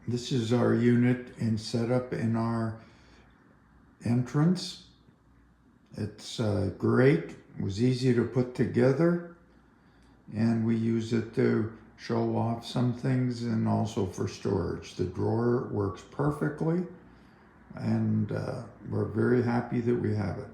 This is our unit and setup in our entrance. It's great. It was easy to put together, and we use it to show off some things and also for storage. The drawer works perfectly, and we're very happy that we have it.